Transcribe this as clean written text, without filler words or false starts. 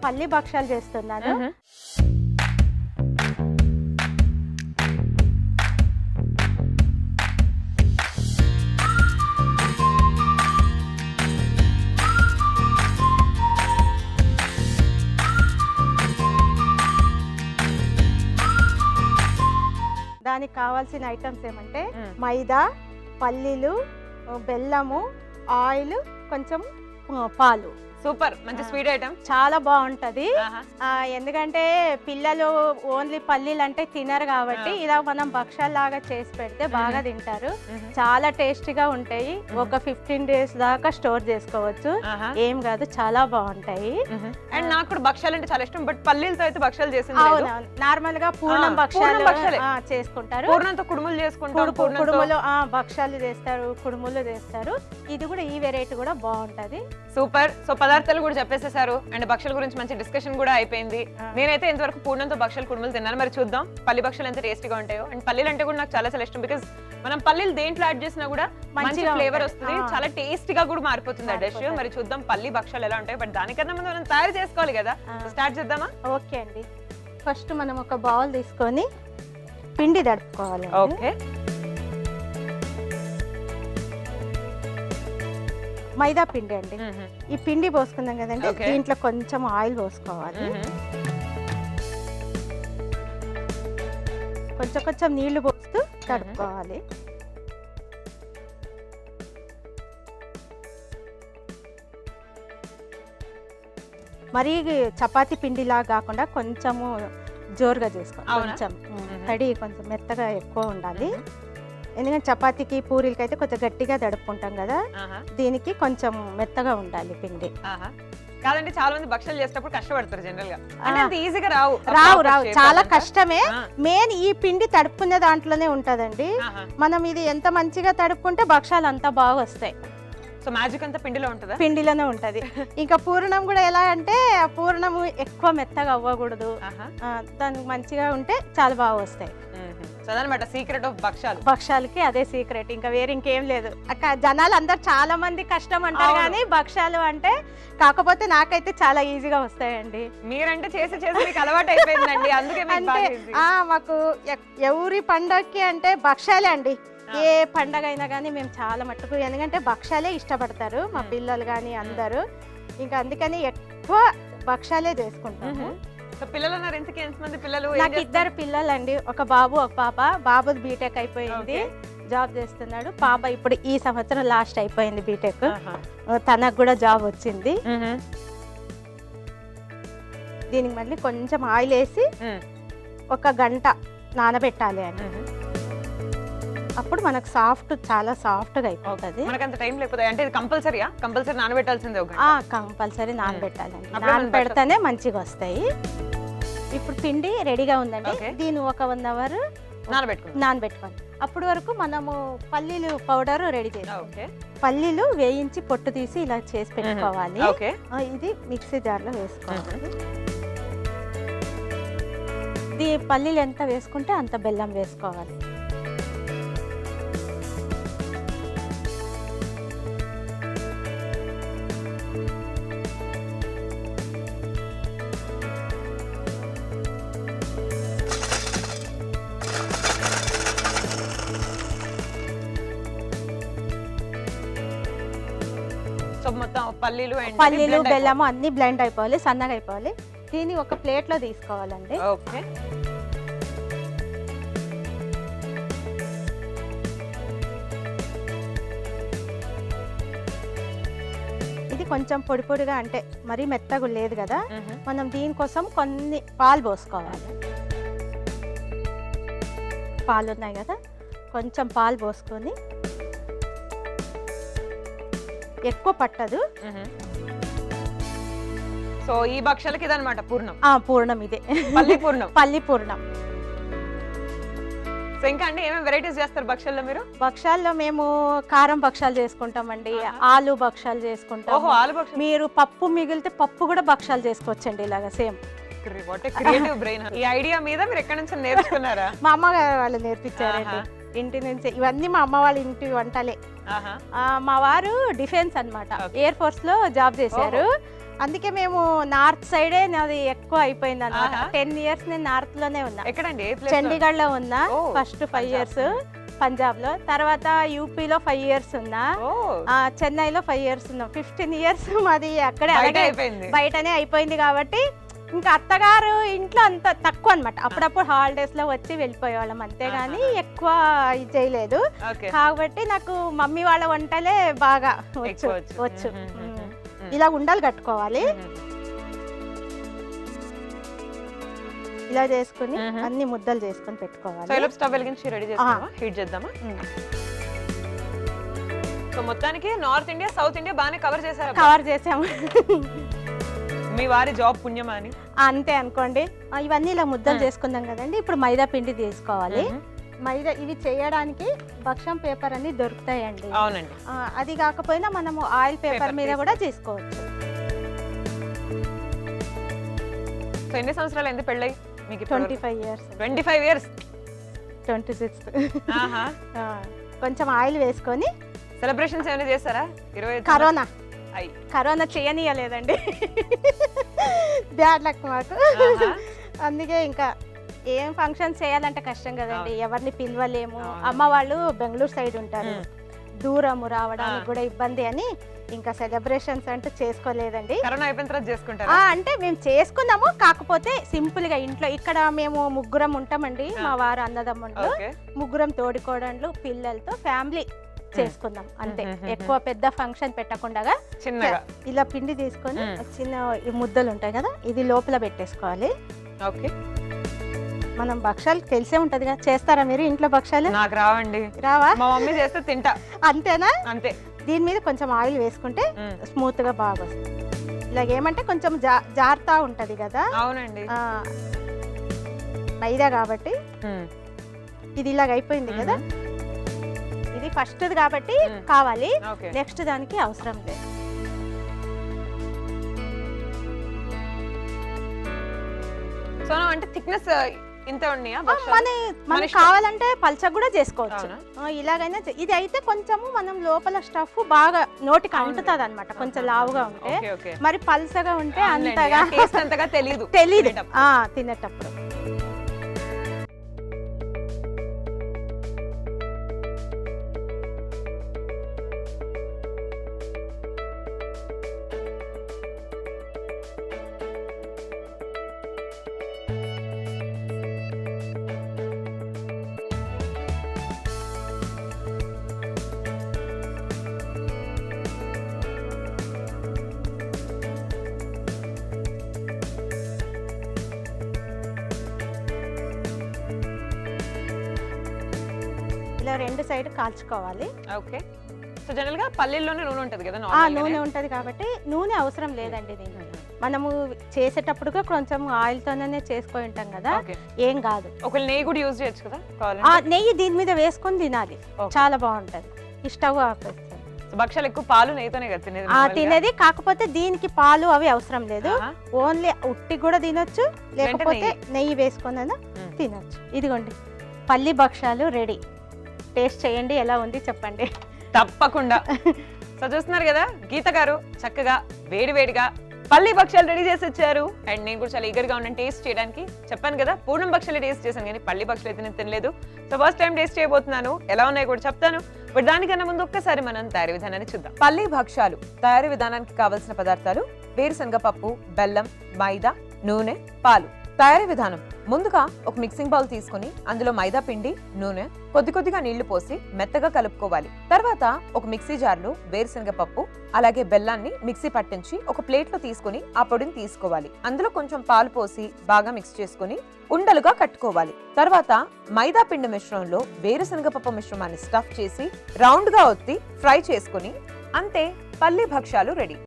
పల్లి భక్షాలు చేస్తున్నాను. దానికి కావాల్సిన ఐటమ్స్ ఏమంటే మైదా, పల్లీలు, బెల్లము, ఆయిల్, కొంచెం పాలు. సూపర్, మంచి స్వీట్ ఐటమ్, చాలా బాగుంటది. ఎందుకంటే పిల్లలు ఓన్లీ పల్లీలు అంటే తినరు కాబట్టి ఇలా మనం భక్షాలాగా చేసి పెడితే బాగా తింటారు. చాలా టేస్టీగా ఉంటాయి. ఒక 15 days దాకా స్టోర్ చేసుకోవచ్చు, ఏం కాదు, చాలా బాగుంటాయి. అండ్ నాకు కూడా భక్షాలు అంటే చాలా ఇష్టం, బట్ పల్లీలతో అయితే భక్షాలు చేసింది. అవునవును, నార్మల్ గా పూర్ణం భక్షాలు చేసుకుంటారు, పూర్ణంతో కుడుములు చేసుకుంటారు, కుడుములు భక్షాలు చేస్తారు, కుడుములు చేస్తారు. ఇది కూడా ఈ వెరైటీ కూడా బాగుంటది. సూపర్. సో పదార్థాలు కూడా చెప్పేసేసారు అండ్ భక్షల గురించి మంచి డిస్కషన్ కూడా అయిపోయింది. నేనైతే ఇంతవరకు పూర్ణంతో భక్షలు కుడుములు తిన్నాను. మరి చూద్దాం పల్లి భక్షలు ఎంత టేస్టీగా ఉంటాయో. అండ్ పల్లీలు అంటే కూడా నాకు చాలా చాలా ఇష్టం, బికాస్ మనం పల్లీలు దేంట్లో యాడ్ చేసినా కూడా మంచి ఫ్లేవర్ వస్తుంది, చాలా టేస్టీగా కూడా మారిపోతుంది ఆ డిష్. మరి చూద్దాం పల్లి భక్షలు ఎలా ఉంటాయి. బట్ దానికన్నా ముందు మనం తయారు చేసుకోవాలి కదా, స్టార్ట్ చేద్దామా? ఓకే అండి. ఫస్ట్ మనం ఒక బౌల్ తీసుకొని పిండి తడుపుకోవాలి. ఓకే, మైదా పిండి అండి. ఈ పిండి పోసుకుందాం కదండి, దీంట్లో కొంచెం ఆయిల్ పోసుకోవాలి, కొంచెం కొంచెం నీళ్లు పోస్తూ తడుపుకోవాలి. మరి చపాతీ పిండిలా కాకుండా కొంచెము జోరుగా చేసుకోవాలి, కొంచెం తడి కొంచెం మెత్తగా ఎక్కువ ఉండాలి. ఎందుకంటే చపాతీకి పూరీలకి అయితే కొంచెం గట్టిగా తడుపుకుంటాం కదా, దీనికి కొంచెం మెత్తగా ఉండాలి పిండి. కాదండి, చాలా మంది భక్షలు చేసేటప్పుడు కష్టపడతారు జనరల్ గా, అంటే ఈజీగా రావు చాలా కష్టమే. మెయిన్ ఈ పిండి తడుపుకునే దాంట్లోనే ఉంటదండి. మనం ఇది ఎంత మంచిగా తడుపుకుంటే భక్షాలు అంతా బాగా వస్తాయి. సో మ్యాజిక్ అంతా పిండిలో ఉంటుందా? పిండిలోనే ఉంటది. ఇంకా పూర్ణం కూడా ఎలా అంటే పూర్ణము ఎక్కువ మెత్తగా అవ్వకూడదు, దానికి మంచిగా ఉంటే చాలా బాగా వస్తాయి. అదనమాట సీక్రెట్ ఆఫ్ భక్షాలు. భక్షాలకి అదే సీక్రెట్, ఇంకా వేరే ఇంకేం లేదు. జనాలు అందరు చాలా మంది కష్టం అంటారు కానీ భక్షాలు అంటే, కాకపోతే నాకైతే చాలా ఈజీగా వస్తాయండి. మీరంటే చేసి చేసి మీకు అలవాటు అయిపోయిందండి, అందుకే అంటే మాకు ఎవరి పండగకి అంటే భక్షాలే అండి. ఏ పండగ అయినా కానీ మేము చాలా మట్టుకు, ఎందుకంటే భక్షాలే ఇష్టపడతారు మా పిల్లలు కానీ అందరూ. ఇంకా అందుకని ఎక్కువ భక్షాలే చేసుకుంటాము. ఎంతమంది పిల్లలు? నాకు 2 పిల్లలండి, ఒక బాబు ఒక పాప. బాబుది బీటెక్ అయిపోయింది, జాబ్ చేస్తున్నాడు. పాప ఇప్పుడు ఈ సంవత్సరం లాస్ట్ అయిపోయింది బీటెక్, తనకు కూడా జాబ్ వచ్చింది. దీనికి మళ్ళీ కొంచెం ఆయిల్ వేసి 1 గంట నానబెట్టాలి అండి, అప్పుడు మనకు సాఫ్ట్, చాలా సాఫ్ట్ గా అయిపోతుంది. మనకంత టైం లేకపోతే అంటే కంపల్సరీయా? కంపల్సరీ నానబెట్టాల్సిందే. కంపల్సరీ నానబెట్టాలండి, నానబెడితేనే మంచిగా వస్తాయి. ఇప్పుడు పిండి రెడీగా ఉందండి, దీన్ని ఒక 1 hour నానబెట్టుకోండి. అప్పటి వరకు మనము పల్లీలు పౌడర్ రెడీ చేసుకోవాలి. పల్లీలు వేయించి పొట్టు తీసి ఇలా చేసి పెట్టుకోవాలి. ఇది మిక్సీ జార్లో వేసుకోవాలి. ఇది పల్లీలు ఎంత వేసుకుంటే అంత బెల్లం వేసుకోవాలి. మొత్తం పల్లీలు బెల్లము అన్ని బ్లెండ్ అయిపోవాలి, సన్నగా అయిపోవాలి. దీన్ని ఒక ప్లేట్ లో తీసుకోవాలండి. ఓకే, ఇది కొంచెం పొడి పొడిగా, అంటే మరీ మెత్తగా లేదు కదా, మనం దీనికోసం కొన్ని పాలు పోసుకోవాలి. పాలు ఉన్నాయి కదా, కొంచెం పాలు పోసుకొని, ఎక్కువ పట్టదు. సో ఈ భక్షలకి ఇదన్నమాట పూర్ణం. పూర్ణం ఇదే, పల్లి పూర్ణం. సో ఇంకా అండి ఏమేమి వెరైటీస్ చేస్తారు భక్షల్లో మీరు? భక్షాల్లో మేము కారం భక్షాలు చేసుకుంటామండి, ఆలు భక్షాలు చేసుకుంటాం. మీరు పప్పు మిగిలితే పప్పు కూడా భక్షాలు చేసుకోవచ్చండి, ఇలాగా సేమ్. ఈ ఐడియా మీద మీరు ఎక్కడి నుంచి నేర్చుకున్నారా? మా అమ్మగారు వాళ్ళు నేర్పించారండి, ఇంటి నుంచి. ఇవన్నీ మా అమ్మ వాళ్ళ ఇంటి వంటలే. మా వారు డిఫెన్స్ అన్నమాట, ఎయిర్ ఫోర్స్ లో జాబ్ చేశారు. అందుకే మేము నార్త్ సైడే నాది ఎక్కువ అయిపోయింది అన్నమాట. 10 years నేను నార్త్ లోనే ఉన్నా. ఎక్కడండి? చండీగఢ్ లో ఉన్నా ఫస్ట్ 5 years, పంజాబ్ లో, తర్వాత యూపీలో 5 years ఉన్నా, చెన్నైలో 5 years ఉన్నా. 15 years మాది అక్కడే బయటనే అయిపోయింది. కాబట్టి ఇంకా అత్తగారు ఇంట్లో అంత తక్కువ అనమాట. అప్పుడప్పుడు హాలిడేస్ లో వచ్చి వెళ్ళిపోయేవాళ్ళం అంతేగాని ఎక్కువ ఇది చేయలేదు. కాబట్టి నాకు మమ్మీ వాళ్ళ వంటలే బాగా వచ్చు. ఇలా ఉండాలి కట్టుకోవాలి, ఇలా చేసుకుని అన్ని ముద్దలు చేసుకుని పెట్టుకోవాలి. స్టవ్ వెలిగించి రెడీ చేస్తామా? హీట్ చేద్దామా? సో మొత్తానికి నార్త్ ఇండియా సౌత్ ఇండియా బాగానే కవర్ చేసాము. మీ వారి జాబ్ పుణ్యమా అని అంతే అనుకోండి. ఇవన్నీ ఇలా ముద్దలు చేసుకుందాం కదండి. ఇప్పుడు మైదా పిండి తీసుకోవాలి. మైదా ఇవి చేయడానికి భక్షం పేపర్ అని దొరుకుతాయండి. అవునండి. అది కాకపోయినా మనము ఆయిల్ పేపర్ మీద కూడా చేసుకోవచ్చు. సో ఎన్ని సంవత్సరాలు అయింది పెళ్ళై మీకు? 25 years. 25 years. 26. కొంచెం ఆయిల్ వేసుకొని సెలబ్రేషన్స్ ఏమైనా చేస్తారా? కరోనా చేయనీయలేదండి, బ్యాడ్ లక్ మాకు. అందుకే ఇంకా ఏం ఫంక్షన్స్ చేయాలంటే కష్టం కదండి, ఎవరిని పిలవలేము. అమ్మ వాళ్ళు బెంగళూరు సైడ్ ఉంటారు, దూరము రావడానికి కూడా ఇబ్బంది అని ఇంకా సెలబ్రేషన్స్ అంటే చేసుకోలేదండి. అంటే మేము చేసుకున్నాము, కాకపోతే సింపుల్ గా ఇంట్లో. ఇక్కడ మేము ముగ్గురం ఉంటామండి, మా వారు అన్నదమ్ముళ్ళు, ముగ్గురం తోడికోడళ్ళు పిల్లలతో ఫ్యామిలీ చేసుకుందాం అంతే. ఎక్కువ పెద్ద ఫంక్షన్ పెట్టకుండా చిన్నగా ఇలా పిండి తీసుకొని చిన్న ముద్దలు ఉంటాయి కదా, ఇది లోపల పెట్టేసుకోవాలి. ఓకే. మనం భక్షాలు తెలిసే ఉంటది కదా, చేస్తారా మీరు ఇంట్లో భక్షాలు? నాకు రావండి. రావా? మా మమ్మీ చేస్తే తింటా. అంతేనా? అంతే. దీని మీద కొంచెం ఆయిల్ వేసుకుంటే స్మూత్ గా బాగా వస్తుంది. ఇలాగేమంటే కొంచెం జారుతా ఉంటది కదా. అవునండి. మైదా కాబట్టి ఇది ఇలాగ అయిపోయింది కదా. ఇది ఫస్ట్ కాబట్టి కావాలి, నెక్స్ట్ దానికి అవసరం లేదు. సో అంటే థిక్నెస్ ఇంత ఉన్నాయా? మనకి కావాలంటే పల్చగా కూడా చేసుకోవచ్చు, ఇలాగైనా. ఇది అయితే కొంచెము మనం లోపల స్టఫ్ బాగా నోటికి అంటుతుంది అనమాట, కొంచెం లావుగా ఉంటే. మరి పల్చగా ఉంటే అంతగా తెలీదు తినేటప్పుడు. ఇలా రెండు సైడ్ కాల్చుకోవాలి. ఓకే. సో జనరల్ గా పల్లీల్లోనే నూనె ఉంటది కదా? నూనె ఉంటది కాబట్టి నూనె అవసరం లేదండి. దీన్ని మనము చేసేటప్పుడు కొంచెం ఆయిల్ తోనే చేసుకొని ఉంటాం కదా, ఏం కాదు. ఒకవేళ నెయ్యి కూడా యూజ్ చేయొచ్చు కదా? నెయ్యి దీని మీద వేసుకొని తినాలి, చాలా బాగుంటది. ఈ స్టవ్ ఆపేస్తాం. భక్షాలు ఎక్కువ పాలు నెయ్యితోనే కదా తినేది, కాకపోతే దీనికి పాలు అవి అవసరం లేదు. ఓన్లీ ఉట్టి కూడా తినొచ్చు, లేకపోతే నెయ్యి వేసుకొని తినొచ్చు. ఇదిగోండి పల్లి భక్షాలు రెడీ. టేస్ట్ చేయండి, ఎలా ఉంది చెప్పండి. తప్పకుండా. సో చూస్తున్నారు కదా, గీత గారు చక్కగా వేడివేడిగా పల్లి భక్షాలు రెడీ చేసి వచ్చారు. అండ్ నేను కూడా చాలా ఈగర్ గా ఉన్నాను టేస్ట్ చేయడానికి. చెప్పాను కదా, పూర్ణం భక్షాలు టేస్ట్ చేశాను కానీ పల్లి భక్షాలు అయితే నేను తినలేదు. సో ఫస్ట్ టైం టేస్ట్ చేయబోతున్నాను, ఎలా ఉన్నాయో కూడా చెప్తాను. బట్ దానికన్నా ముందు ఒక్కసారి మనం తయారీ విధానాన్ని చూద్దాం. పల్లి భక్షాలు తయారీ విధానానికి కావాల్సిన పదార్థాలు: వేరుశనగ పప్పు, బెల్లం, మైదా, నూనె, పాలు. తయారీ విధానం: ముందుగా ఒక మిక్సింగ్ బౌల్ తీసుకుని అందులో మైదా పిండి, నూనె, కొద్దిగా నీళ్లు పోసి మెత్తగా కలుపుకోవాలి. తర్వాత ఒక మిక్సీ జార్లో వేరుశనగ పప్పు అలాగే బెల్లాన్ని మిక్సీ పట్టించి ఒక ప్లేట్ లో తీసుకుని ఆ పొడిని తీసుకోవాలి. అందులో కొంచెం పాలు పోసి బాగా మిక్స్ చేసుకుని ఉండలుగా కట్టుకోవాలి. తర్వాత మైదా పిండి మిశ్రమంలో వేరుశనగ పప్పు మిశ్రమాన్ని స్టఫ్ చేసి రౌండ్ గా ఒత్తి ఫ్రై చేసుకుని అంతే, పల్లి భక్షాలు రెడీ.